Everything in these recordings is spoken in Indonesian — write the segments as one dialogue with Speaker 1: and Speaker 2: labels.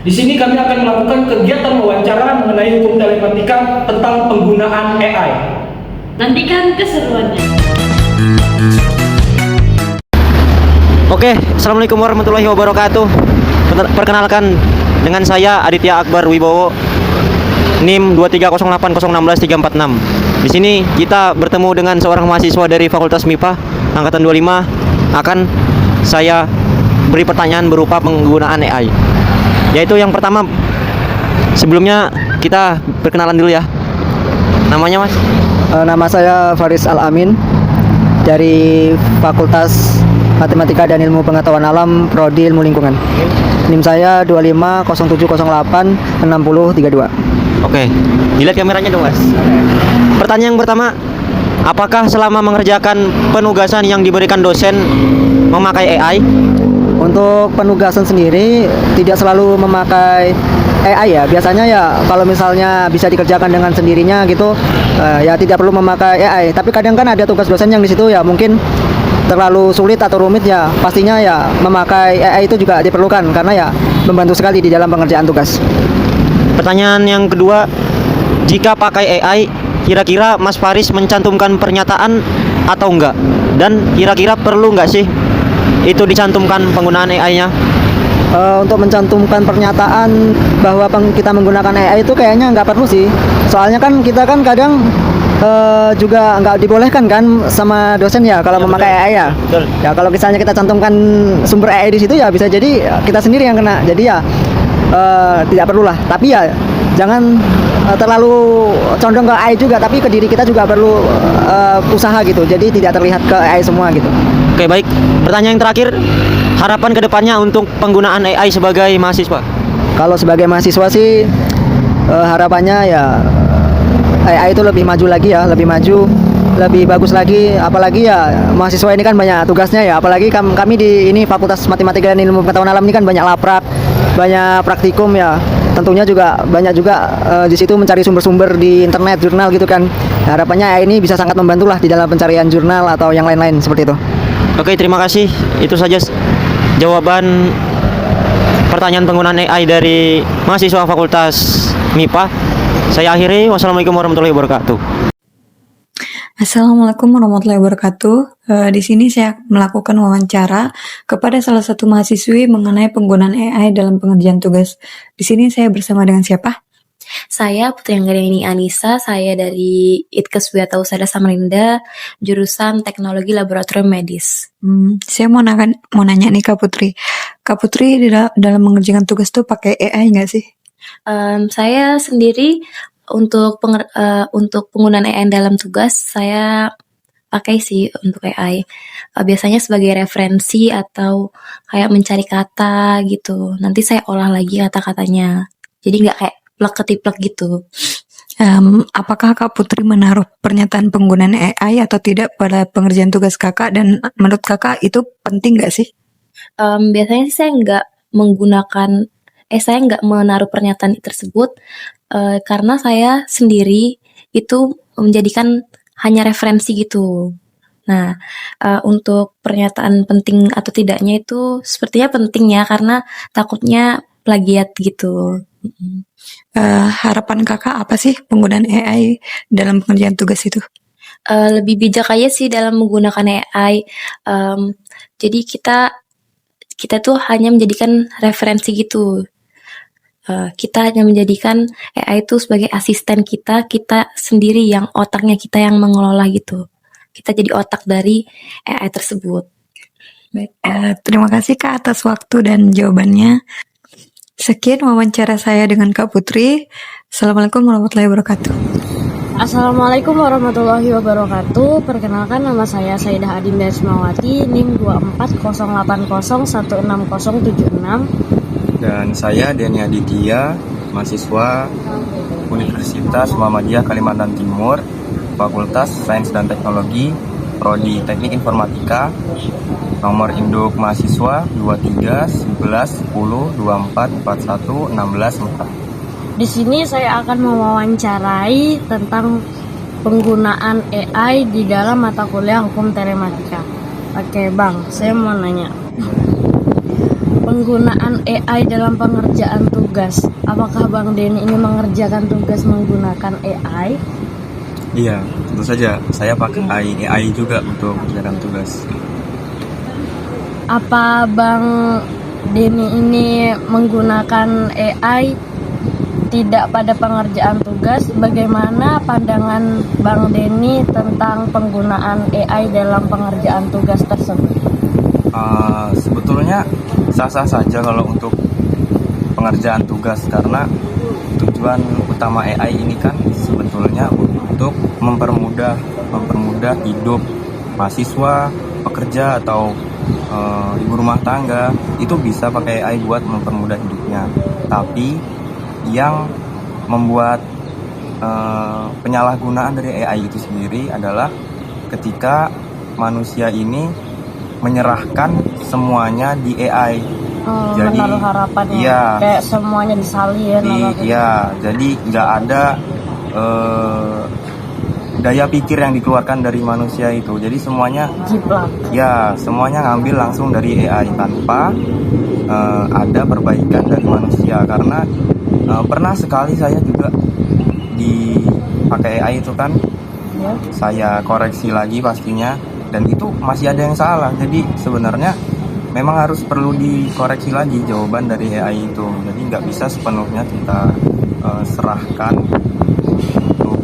Speaker 1: Di sini kami akan melakukan kegiatan wawancara mengenai hukum telematika tentang penggunaan AI.
Speaker 2: Nantikan keseruannya.
Speaker 3: Oke, Assalamualaikum warahmatullahi wabarakatuh. Perkenalkan, dengan saya Aditya Akbar Wibowo, NIM 2308016 Di sini kita bertemu dengan seorang mahasiswa dari Fakultas MIPA angkatan 25. Akan saya beri pertanyaan berupa penggunaan AI. Yaitu yang pertama, sebelumnya kita perkenalan dulu ya. Namanya Mas?
Speaker 4: Nama saya Faris Al-Amin dari Fakultas Matematika dan Ilmu Pengetahuan Alam, Prodi Ilmu Lingkungan. NIM saya 2507086032.
Speaker 3: Oke, dilihat kameranya dong Mas. Pertanyaan yang pertama, apakah selama mengerjakan penugasan yang diberikan dosen memakai AI?
Speaker 4: Untuk penugasan sendiri tidak selalu memakai AI ya. Biasanya ya kalau misalnya bisa dikerjakan dengan sendirinya gitu, ya tidak perlu memakai AI. Tapi kadang kan ada tugas dosen yang di situ ya mungkin terlalu sulit atau rumit, ya pastinya ya memakai AI itu juga diperlukan karena ya membantu sekali di dalam pengerjaan tugas.
Speaker 3: Pertanyaan yang kedua, jika pakai AI, kira-kira Mas Faris mencantumkan pernyataan atau enggak? Dan kira-kira perlu enggak sih itu dicantumkan penggunaan AI-nya?
Speaker 4: Untuk mencantumkan pernyataan bahwa kita menggunakan AI itu kayaknya nggak perlu sih. Soalnya kan kita kan kadang juga nggak dibolehkan kan sama dosen ya kalau memakai AI ya.
Speaker 3: Betul.
Speaker 4: Ya kalau misalnya kita cantumkan sumber AI di situ ya bisa jadi kita sendiri yang kena. Jadi ya tidak perlulah. Tapi ya jangan terlalu condong ke AI juga. Tapi ke diri kita juga perlu usaha gitu. Jadi tidak terlihat ke AI semua gitu.
Speaker 3: Oke, baik. Pertanyaan yang terakhir, harapan kedepannya untuk penggunaan AI sebagai mahasiswa?
Speaker 4: Kalau sebagai mahasiswa sih harapannya ya AI itu lebih maju lagi ya, lebih maju, lebih bagus lagi. Apalagi ya mahasiswa ini kan banyak tugasnya ya. Apalagi kami di ini Fakultas Matematika dan Ilmu Pengetahuan Alam ini kan banyak laprak, banyak praktikum ya. Tentunya juga banyak juga di situ mencari sumber-sumber di internet, jurnal gitu kan. Harapannya AI ini bisa sangat membantu lah di dalam pencarian jurnal atau yang lain-lain seperti itu.
Speaker 3: Oke, terima kasih. Itu saja jawaban pertanyaan penggunaan AI dari mahasiswa Fakultas MIPA. Saya akhiri. Wassalamualaikum warahmatullahi wabarakatuh.
Speaker 5: Assalamualaikum warahmatullahi wabarakatuh. Di sini saya melakukan wawancara kepada salah satu mahasiswi mengenai penggunaan AI dalam pengerjaan tugas. Di sini saya bersama dengan siapa?
Speaker 2: Saya Putri Anggraini Anissa, saya dari Itkes Wiyata Husada Samarinda, jurusan Teknologi Laboratorium Medis.
Speaker 5: Saya mau nanya nih Kak Putri. Kak Putri dalam mengerjakan tugas tuh pakai AI nggak sih?
Speaker 2: Saya sendiri untuk penggunaan AI dalam tugas saya pakai sih untuk AI. Biasanya sebagai referensi atau kayak mencari kata gitu. Nanti saya olah lagi kata-katanya. Jadi nggak kayak plek-ketiplek gitu.
Speaker 5: Apakah Kak Putri menaruh pernyataan penggunaan AI atau tidak pada pengerjaan tugas kakak, dan menurut kakak itu penting nggak sih?
Speaker 2: Biasanya sih saya nggak menaruh pernyataan tersebut karena saya sendiri itu menjadikan hanya referensi gitu. Nah, untuk pernyataan penting atau tidaknya itu sepertinya penting ya, karena takutnya plagiat gitu.
Speaker 5: Harapan kakak apa sih penggunaan AI dalam pengerjaan tugas itu?
Speaker 2: Lebih bijak aja sih dalam menggunakan AI. Jadi kita tuh hanya menjadikan referensi gitu. Kita hanya menjadikan AI itu sebagai asisten kita sendiri yang otaknya kita yang mengelola gitu. Kita jadi otak dari AI tersebut.
Speaker 5: Baik, terima kasih Kak atas waktu dan jawabannya. Sekian wawancara saya dengan Kak Putri. Assalamualaikum warahmatullahi wabarakatuh.
Speaker 6: Assalamualaikum warahmatullahi wabarakatuh. Perkenalkan, nama saya Saidah Adinda Ismawati, NIM 24080160076.
Speaker 7: Dan saya Denny Aditya, mahasiswa Universitas Muhammadiyah Kalimantan Timur, Fakultas Sains dan Teknologi, Prodi Teknik Informatika, nomor induk mahasiswa 231110244116.
Speaker 6: Di sini saya akan mewawancarai tentang penggunaan AI di dalam mata kuliah hukum telematika. Oke Bang, saya mau nanya. penggunaan AI dalam pengerjaan tugas. Apakah Bang Denny ini mengerjakan tugas menggunakan AI?
Speaker 7: Iya, tentu saja. Saya pakai AI juga untuk mengerjakan tugas.
Speaker 6: Apa Bang Denny ini menggunakan AI tidak pada pengerjaan tugas? Bagaimana pandangan Bang Denny tentang penggunaan AI dalam pengerjaan tugas tersebut?
Speaker 7: Sebetulnya sah-sah saja kalau untuk pengerjaan tugas, karena tujuan utama AI ini kan sebetulnya untuk mempermudah hidup mahasiswa, pekerja atau ibu rumah tangga. Itu bisa pakai AI buat mempermudah hidupnya. Tapi yang membuat penyalahgunaan dari AI itu sendiri adalah ketika manusia ini menyerahkan semuanya di AI. Jadi
Speaker 6: Menaruh harapannya
Speaker 7: iya,
Speaker 6: kayak semuanya disalin
Speaker 7: jadi nggak ada daya pikir yang dikeluarkan dari manusia itu. Jadi semuanya
Speaker 6: jiplak.
Speaker 7: semuanya ngambil langsung dari AI tanpa ada perbaikan dari manusia. Karena pernah sekali saya juga dipakai AI itu kan,
Speaker 6: Ya.
Speaker 7: saya koreksi lagi pastinya, dan itu masih ada yang salah. Jadi sebenarnya memang harus perlu dikoreksi lagi jawaban dari AI itu. Jadi nggak bisa sepenuhnya kita serahkan untuk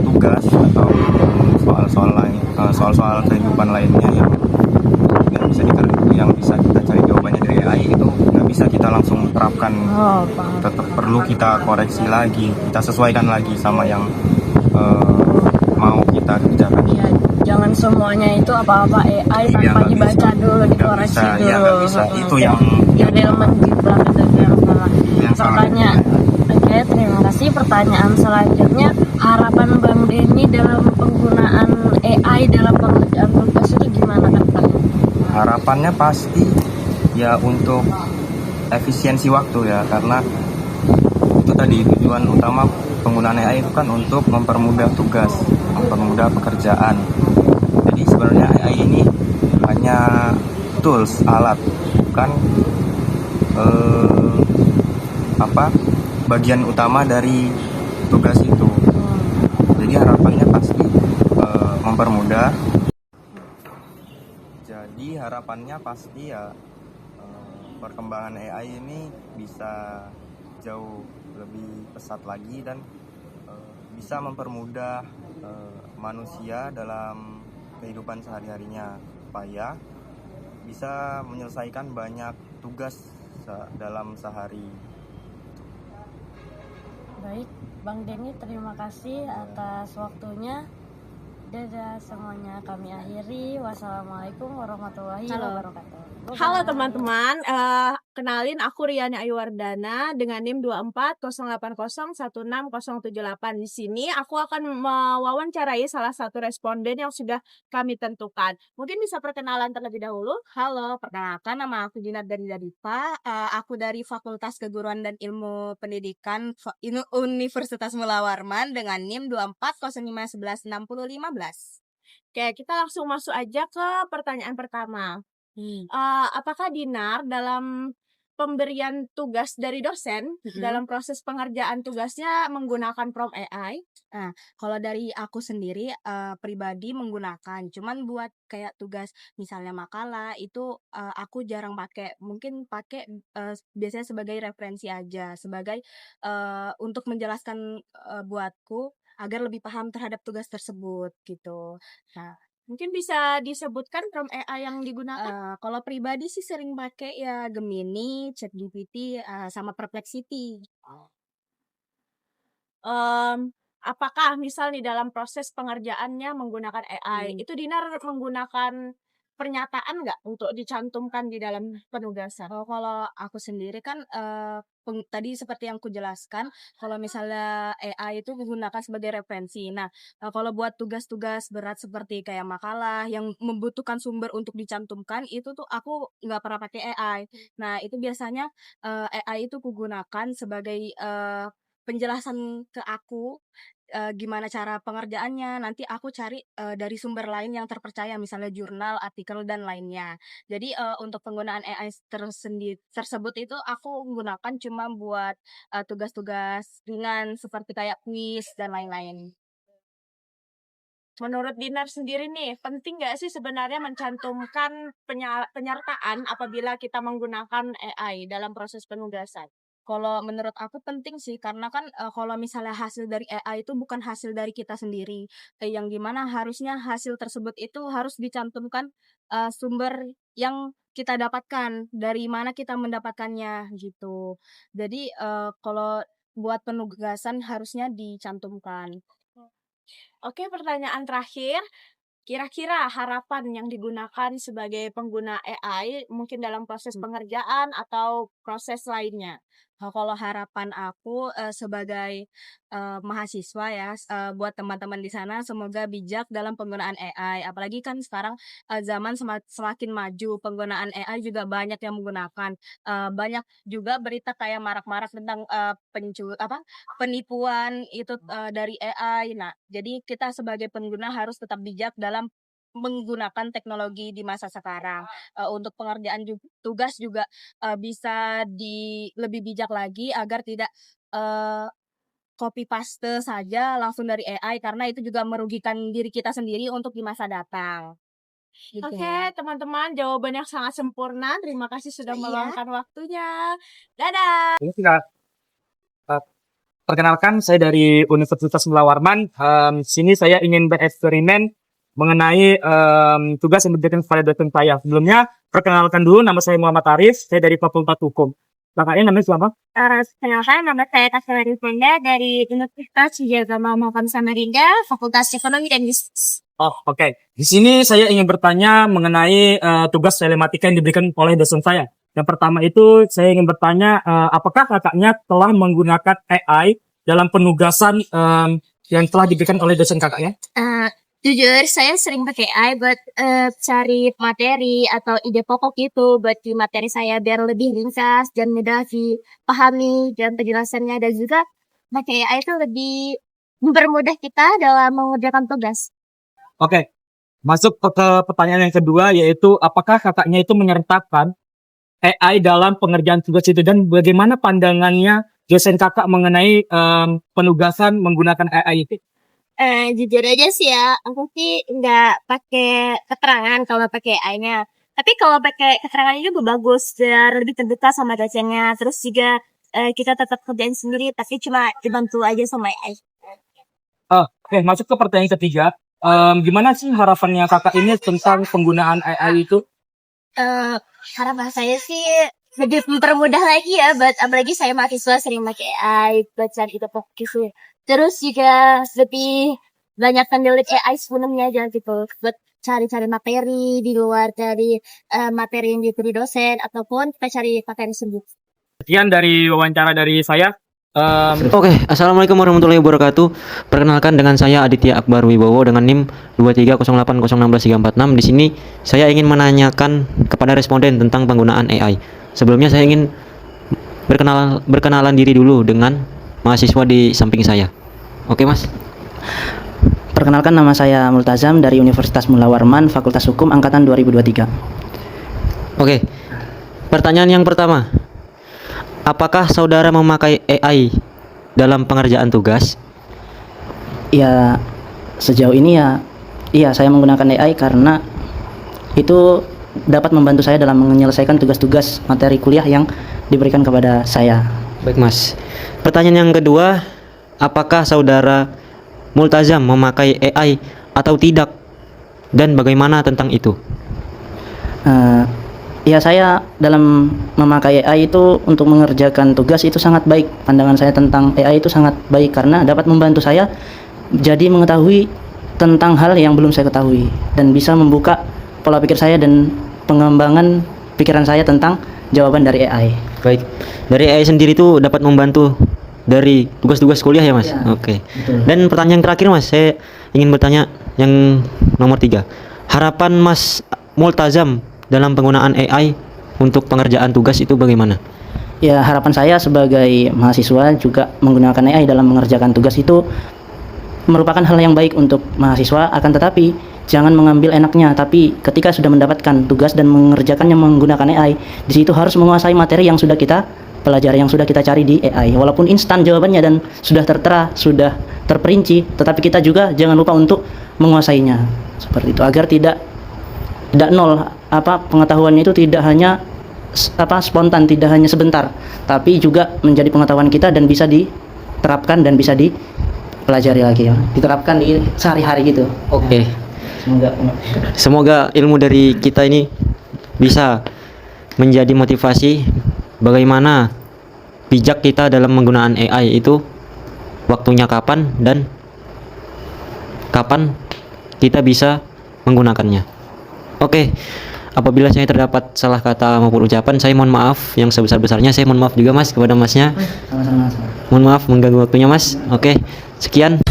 Speaker 7: tugas atau soal-soal lain, soal-soal kehidupan lainnya yang bisa kita cari jawabannya dari AI. Itu nggak bisa kita langsung terapkan.
Speaker 6: Paham.
Speaker 7: Tetap perlu kita koreksi lagi, kita sesuaikan lagi sama yang mau kita kerjakan.
Speaker 6: Iya, jangan semuanya itu apa-apa AI
Speaker 7: Iya,
Speaker 6: tanpa
Speaker 7: nggak
Speaker 6: dibaca
Speaker 7: bisa.
Speaker 6: dulu,
Speaker 7: Nggak
Speaker 6: dikoreksi
Speaker 7: bisa,
Speaker 6: dulu.
Speaker 7: iya, nggak bisa. Itu yang
Speaker 6: jadi menjiplak itu yang salah.
Speaker 7: Yang salah.
Speaker 6: Pertanyaan, oke, terima kasih. Pertanyaan selanjutnya, harapan Bang Denny dalam penggunaan AI dalam pengerjaan tugas itu gimana kan Bang?
Speaker 7: harapannya pasti ya untuk efisiensi waktu ya, karena itu tadi tujuan utama penggunaan AI itu kan untuk mempermudah tugas, mempermudah pekerjaan. Jadi sebenarnya AI ini hanya tools, alat, bukan bagian utama dari tugas itu. Jadi harapannya pasti mempermudah. Jadi harapannya pasti ya perkembangan AI ini bisa jauh lebih pesat lagi dan bisa mempermudah manusia dalam kehidupan sehari-harinya, supaya bisa menyelesaikan banyak tugas dalam sehari.
Speaker 6: Baik, Bang Denny, terima kasih atas waktunya. Dadah semuanya, kami akhiri. Wassalamualaikum warahmatullahi wabarakatuh.
Speaker 8: Halo
Speaker 6: Bye-bye.
Speaker 8: teman-teman, kenalin aku Riani Ayuwardana dengan NIM 2408016078. Di sini aku akan mewawancarai salah satu responden yang sudah kami tentukan. Mungkin bisa perkenalan terlebih dahulu.
Speaker 9: Halo, perkenalkan nama aku Jinar Dani Dadipa. Aku dari Fakultas Keguruan dan Ilmu Pendidikan Universitas Mula Warman dengan NIM 2405116015.
Speaker 8: Oke, kita langsung masuk aja ke pertanyaan pertama. Apakah Dinar dalam pemberian tugas dari dosen dalam proses pengerjaan tugasnya menggunakan prompt AI?
Speaker 9: Nah, kalau dari aku sendiri pribadi menggunakan, cuman buat kayak tugas misalnya makalah itu aku jarang pakai, mungkin pakai biasanya sebagai referensi aja, sebagai untuk menjelaskan buatku agar lebih paham terhadap tugas tersebut gitu. Nah,
Speaker 8: Mungkin bisa disebutkan prompt AI yang digunakan?
Speaker 9: kalau pribadi sih sering pakai ya Gemini, ChatGPT, sama Perplexity.
Speaker 8: Apakah misal nih dalam proses pengerjaannya menggunakan AI, itu Dinar menggunakan pernyataan nggak untuk dicantumkan di dalam penugasan?
Speaker 9: Kalau aku sendiri kan tadi seperti yang kujelaskan, kalau misalnya AI itu digunakan sebagai referensi. Nah, kalau buat tugas-tugas berat seperti kayak makalah yang membutuhkan sumber untuk dicantumkan, itu tuh aku nggak pernah pakai AI. Nah, itu biasanya AI itu kugunakan sebagai penjelasan ke aku gimana cara pengerjaannya, nanti aku cari dari sumber lain yang terpercaya, misalnya jurnal, artikel, dan lainnya. Jadi untuk penggunaan AI tersebut itu aku gunakan cuma buat tugas-tugas ringan seperti kayak kuis dan lain-lain.
Speaker 8: Menurut Dinar sendiri nih, penting nggak sih sebenarnya mencantumkan penyertaan apabila kita menggunakan AI dalam proses penugasan?
Speaker 9: Kalau menurut aku penting sih, karena kan kalau misalnya hasil dari AI itu bukan hasil dari kita sendiri, yang dimana harusnya hasil tersebut itu harus dicantumkan sumber yang kita dapatkan, dari mana kita mendapatkannya gitu. Jadi kalau buat penugasan harusnya dicantumkan.
Speaker 8: Oke, pertanyaan terakhir. Kira-kira harapan yang digunakan sebagai pengguna AI mungkin dalam proses pengerjaan atau proses lainnya?
Speaker 9: Nah, kalau harapan aku sebagai mahasiswa ya, buat teman-teman di sana semoga bijak dalam penggunaan AI. Apalagi kan sekarang zaman semakin maju, penggunaan AI juga banyak yang menggunakan. Banyak juga berita kayak marak-marak tentang penipuan itu dari AI. Nah, jadi kita sebagai pengguna harus tetap bijak dalam menggunakan teknologi di masa sekarang. Untuk pengerjaan tugas juga bisa lebih bijak lagi agar tidak copy paste saja langsung dari AI, karena itu juga merugikan diri kita sendiri untuk di masa datang. Gitu.
Speaker 8: Oke, teman-teman, jawaban yang sangat sempurna. Terima kasih sudah meluangkan waktunya. Dadah!
Speaker 1: Ini sudah perkenalkan, saya dari Universitas Mula Warman. Sini saya ingin bereksperimen mengenai tugas yang diberikan kepada dosen saya. Sebelumnya, perkenalkan dulu, nama saya Muhammad Arif, saya dari Fakultas Hukum. Kakaknya namanya siapa?
Speaker 6: Perkenalkan, nama saya Tasya Rifunda dari Universitas Wijayagama Mahakam Samarinda, Fakultas Ekonomi dan Bisnis.
Speaker 1: Oh, oke. Di sini saya ingin bertanya mengenai tugas telematika yang diberikan oleh dosen saya. Yang pertama itu saya ingin bertanya, apakah kakaknya telah menggunakan AI dalam penugasan yang telah diberikan oleh dosen kakaknya?
Speaker 6: Jujur, saya sering pakai AI buat cari materi atau ide pokok gitu buat di materi saya biar lebih ringkas dan mudah dipahami dan penjelasannya, dan juga pakai AI itu lebih mempermudah kita dalam mengerjakan tugas.
Speaker 1: Oke, masuk ke pertanyaan yang kedua, yaitu apakah kakaknya itu menyertakan AI dalam pengerjaan tugas itu, dan bagaimana pandangannya dosen kakak mengenai penugasan menggunakan AI itu?
Speaker 6: Jujur aja sih ya, aku sih nggak pakai keterangan kalau pakai AI-nya. Tapi kalau pakai keterangan juga bagus, biar lebih terbuka sama dosennya. Terus juga kita tetap kerjain sendiri, tapi cuma dibantu aja sama AI.
Speaker 1: Oke, masuk ke pertanyaan ketiga. Gimana sih harapannya kakak ini tentang penggunaan AI itu?
Speaker 6: Harapan saya sih lebih mempermudah lagi ya, buat apalagi saya mahasiswa sering pakai AI buat cari ide pokok gitu. Terus juga lebih banyak pendelit AI sebelumnya aja gitu, buat cari-cari materi di luar dari materi yang diberi dosen, ataupun kita cari materi sendiri.
Speaker 1: Sekian dari wawancara dari saya.
Speaker 3: Oke, Assalamualaikum warahmatullahi wabarakatuh. Perkenalkan, dengan saya Aditya Akbar Wibowo dengan NIM 23080163346. Di sini saya ingin menanyakan kepada responden tentang penggunaan AI. Sebelumnya saya ingin berkenalan diri dulu dengan mahasiswa di samping saya. Oke, Mas.
Speaker 4: Perkenalkan, nama saya Multazam dari Universitas Mula Warman, Fakultas Hukum angkatan 2023.
Speaker 3: Oke. Pertanyaan yang pertama. Apakah saudara memakai AI dalam pengerjaan tugas?
Speaker 4: Ya, sejauh ini ya, iya saya menggunakan AI karena itu dapat membantu saya dalam menyelesaikan tugas-tugas materi kuliah yang diberikan kepada saya.
Speaker 3: Baik, Mas. Pertanyaan yang kedua, apakah saudara Multazam memakai AI atau tidak? Dan bagaimana tentang itu?
Speaker 4: Ya, saya dalam memakai AI itu untuk mengerjakan tugas itu sangat baik. Pandangan saya tentang AI itu sangat baik karena dapat membantu saya jadi mengetahui tentang hal yang belum saya ketahui dan bisa membuka pola pikir saya dan pengembangan pikiran saya tentang jawaban dari AI.
Speaker 3: Baik. Dari AI sendiri itu dapat membantu dari tugas-tugas kuliah ya, Mas?
Speaker 4: Ya,
Speaker 3: Oke.
Speaker 4: betul.
Speaker 3: Dan pertanyaan yang terakhir, Mas, saya ingin bertanya yang nomor 3. Harapan Mas Multazam dalam penggunaan AI untuk pengerjaan tugas itu bagaimana?
Speaker 4: Ya, harapan saya sebagai mahasiswa juga menggunakan AI dalam mengerjakan tugas itu
Speaker 10: merupakan hal yang baik untuk mahasiswa, akan tetapi jangan mengambil enaknya, tapi ketika sudah mendapatkan tugas dan mengerjakannya menggunakan AI, di situ harus menguasai materi yang sudah kita pelajari, yang sudah kita cari di AI. Walaupun instan jawabannya dan sudah tertera, sudah terperinci, tetapi kita juga jangan lupa untuk menguasainya. Seperti itu, agar tidak nol, pengetahuannya itu tidak hanya spontan, tidak hanya sebentar, tapi juga menjadi pengetahuan kita dan bisa diterapkan dan bisa dipelajari lagi, ya. Diterapkan di sehari-hari gitu.
Speaker 3: Oke.
Speaker 10: Semoga
Speaker 3: Semoga ilmu dari kita ini bisa menjadi motivasi bagaimana bijak kita dalam menggunakan AI itu, waktunya kapan dan kapan kita bisa menggunakannya. Oke, apabila saya terdapat salah kata maupun ucapan, saya mohon maaf yang sebesar-besarnya. Saya mohon maaf juga Mas kepada Masnya.
Speaker 10: sama-sama.
Speaker 3: Mohon maaf mengganggu waktunya Mas. Oke, sekian.